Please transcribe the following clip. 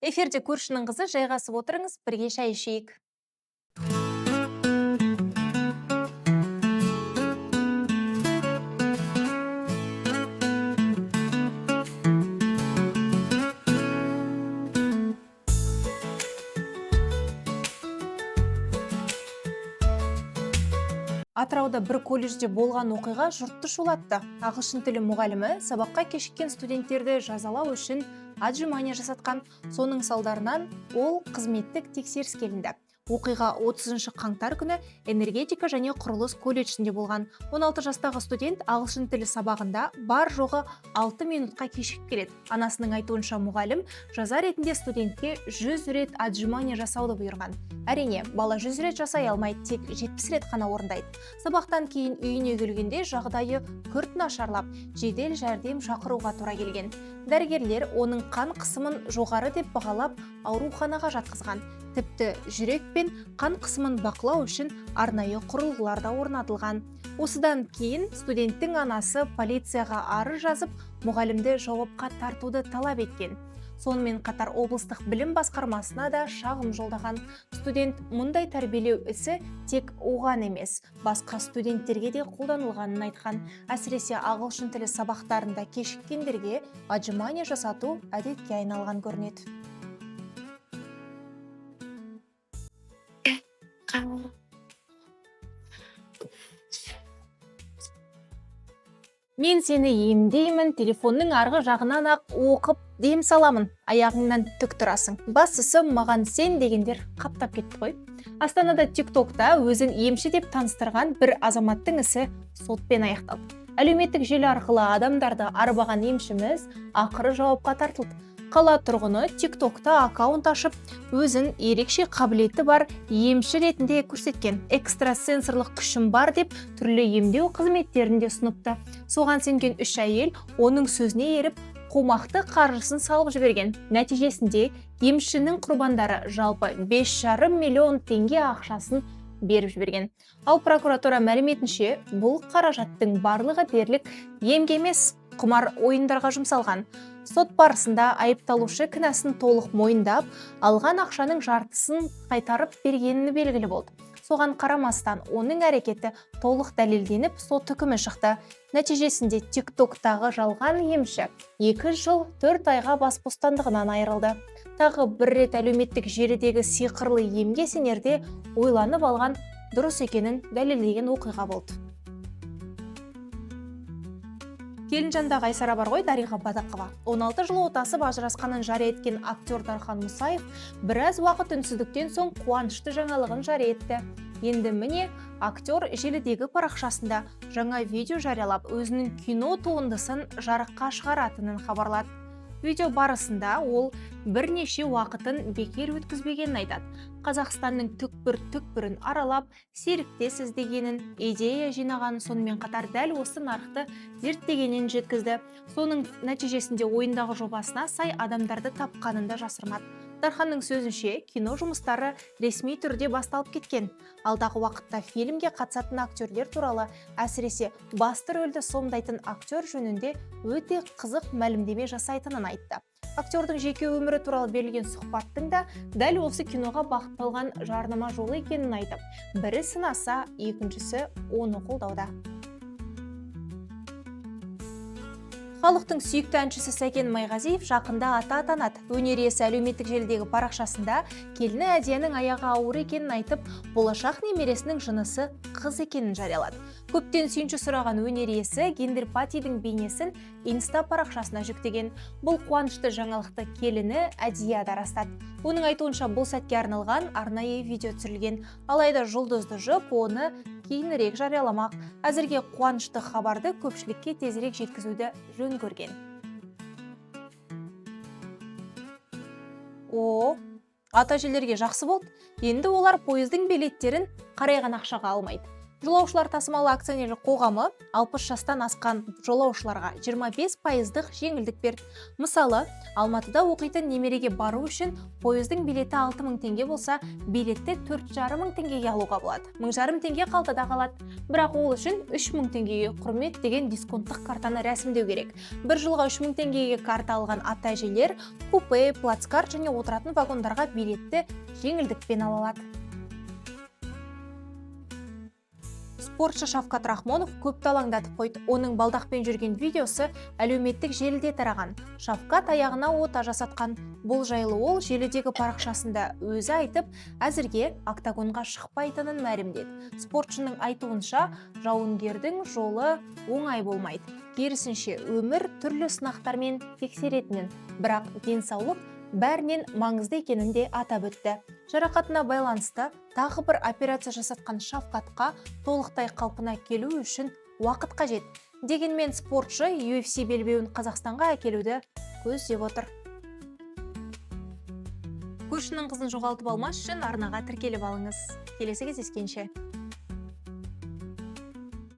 Эфирде көршінің қызы, жайғасып отырыңыз, бірге шай ішейік. Атырауда бір колледжде болған оқиға жұртты шулатты. Ағылшын тілі мұғалімі сабаққа кешіккен студенттерді жазалау үшін отжимание жасатқан. Соның салдарынан ол қызметтік тексеріс келінді. Оқиға 30 қаңтар күні энергетика және құрылыс колледжінде болған. 16 жастағы студент ағылшын тілі сабағында бар жоғы 6 минутқа кешігіп келеді. Анасының айтуынша мұғалім жаза ретінде студентке 100 рет отжимание жасауды бұйырған. Әрине, бала 100 рет жасай алмайды, тек 70 рет қана орындайды. Сабақтан кейін үйіне келгенде жағдайы күрт нашарлап, жедел жәрдем шақыруға тура келген. Дәрігерлер оның қан қысымын жоғары деп бағалап, ауруханаға жатқызған. Тіпті жүрек пен қан қысымын бақылау үшін арнайы құрылғылар да орнатылған. Осыдан кейін студенттің анасы полицияға арыз жазып, мұғалімді жауапқа тартуды талап еткен. Сонымен қатар облыстық білім басқармасына да шағым жолдаған. Студент мұндай тәрбиелеу ісі тек оған емес, басқа студенттерге де қолданылғанын айтқан. Әсіресе ағылшын тілі сабақтарында кешіккендерге отжимание жасату әдетке айналған көрінеді. Мен сені емдеймін, телефонның арғы жағынан ақ оқып дем саламын, аяғыңнан тік тұрасың. Бастысы маған сен дегендер қаптап кетті ғой. Астанада TikTokта өзін емші деп таныстырған бір азаматтың ісі сотпен аяқталды. Әлеуметтік желі арқылы адамдарды арбаған емшіміз ақыры жауапқа тартылды. Қала тұрғыны TikTokта аккаунт ашып, өзін ерекше қабілеті бар емші ретінде көрсеткен. Экстрасенсорлық күшім бар деп түрлі емдеу қызметтерінде ұсыныпты. Соған сенген 3 әйел оның сөзіне еріп, қомақты қаржысын салып жіберген. Нәтижесінде емшінің құрбандары жалпы 5,5 миллион теңге ақшасын беріп жіберген. Ал прокуратура мәліметінше, бұл қаражаттың барлығы дерлік емге емес, құмар ойындарға жұмсалған. Сот барысында айыпталушы кінәсін толық мойындап, алған ақшаның жартысын қайтарып бергені белгілі болды. Соған қарамастан оның әрекеті толық дәлелденіп, сот үкімі шықты. Нәтижесінде TikToktағы жалған емші 2 жыл 4 айға бас бостандығынан айырылды. Тағы бір рет әлеуметтік желідегі сиқырлы емге сенерде ойланып алған дұрыс екенін дәлелдеген оқиға болды. Келінжандағы Айсара бар ғой, Дариға Бадақова. 16 жыл отасып ажырасқанын жария еткен актер Дархан Мұсаев біраз уақыт үнсіздіктен соң қуанышты жаңалығын жария етті. Енді міне, актер желідегі парақшасында жаңа видео жариялап, өзінің кино туындысын жарыққа шығаратынын хабарлады. Видео барысында ол бірнеше уақытын бекер өткізбегенін айтады. Қазақстанның түкпір-түкпірін аралап, серіктес іздегенін, идея жинағанын, сонымен қатар дәл осы нарықты зерттегенін жеткізді. Соның нәтижесінде ойындағы жобасына сай адамдарды тапқанын да жасырмады. Дарханның сөзінше, кино жұмыстары ресми түрде басталып кеткен. Алдағы уақытта фильмге қатысатын актерлер туралы, әсіресе басты рөлді сомдайтын актер жөнінде өте қызық мәлімдеме жасайтынын айтты. Актердің жеке өмірі туралы берілген сұхбаттың да дәл осы киноға бағытталған жарнама жолы екенін айтып, бірі сынаса, екіншісі оны қолдауда. Халықтың сүйікті әншісі Сәкен Майғазиев жақында ата атанады. Өнер иесі әлеуметтік желідегі парақшасында келіні Әдияның аяғы ауыр екенін айтып, болашақ немересінің жынысы қыз екенін жариялады. Көптен сүйінші сұраған өнер иесі Гендер Патидің бейнесін Инста парақшасына жүктеген. Бұл қуанышты жаңалықты келіні Әдия да растады. Оның айтуынша бұл сәтке арналған арнайы видео түсірілген. Алайда жұлдызды жұп оны кейінірек жарияламақ. Әзірге қуанышты хабарды көпшілікке тезірек жеткізуді жөн көрген. Ата-әжелерге жақсы болды. Енді олар пойыздың билеттерін қарайған ақшаға алмайды. Жолаушылар тасымалы акционерлік қоғамы 60 жастан асқан жолаушыларға 25% жеңілдік берді. Мысалы, Алматыда оқитын немереге бару үшін пойыздың билеті 6000 теңге болса, билетті 4500 теңгеге алуға болады. 1500 теңге қалтада қалады. Бірақ ол үшін 3000 теңгеге құрмет деген дисконттық картаны рәсімдеу керек. Бір жылға 3000 теңгеге карта алған ата-әжелер купе, плацкарт және отыратын вагондарға билетті жеңілдікпен ала алады. Спортшы Шавкат Рахмонов көпті алаңдатып қойды. Оның балдақпен жүрген видеосы әлеуметтік желіде тараған. Шавкат аяғына ота жасатқан. Бұл жайлы ол желідегі парақшасында өзі айтып, әзірге октагонға шықпайтынын мәлімдеді. Спортшының айтуынша, жауынгердің жолы оңай болмайды. Керісінше, өмір түрлі сынақтармен тексеретінін, бірақ денсаулық бәрінен маңызды екенін де атап өтті. Жарақатына байланысты тағы бір операция жасатқан Шавкатқа толықтай қалпына келу үшін уақыт қажет. Дегенмен спортшы UFC белбеуін Қазақстанға әкелуді көздеп отыр. Көршінің қызын жоғалтып алмас үшін арнаға тіркеліп алыңыз. Келесі кездескенше.